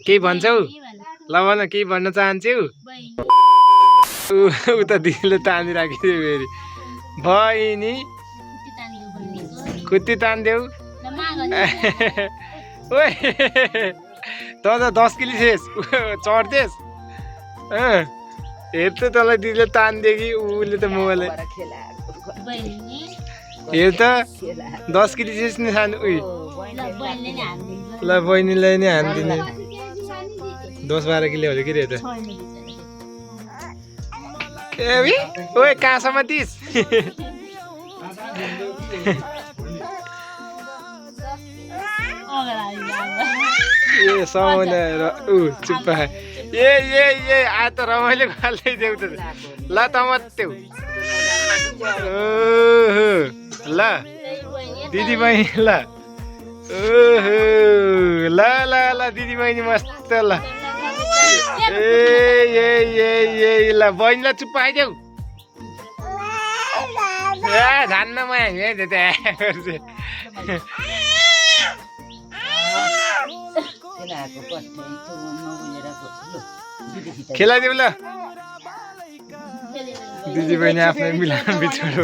केही भन्छौ ल भन केही भन्न चाहन्छौ उता दिदीले तानिराखिदियो फेरि बहिनी खुट्टी तानिदेऊ ओए त 10 किलो थिएस चढ्थेस हेर त तँलाई दिदीले तानिदियो कि उसले त मोबाइल हेर त 10 किलो थिएस नि सानो उयो ल बहिनीलाई नै हानिदिने 10-12 किलो हो कि रे त ए ओए कहाँसम्म दिस ए साउने चुप्पा ए आ त रमाइलो खाल्दै देऊ त ल त मत्यौ ल दिदी बहिनी ल ल ल ल दिदी बहिनी मस्त ल ए ल बहिनीलाई चुप्पा आइदेऊ ए धान्न म खेलाइदेऊ ल दिदी बहिनी आफ्नै मिलाउनु बिछोड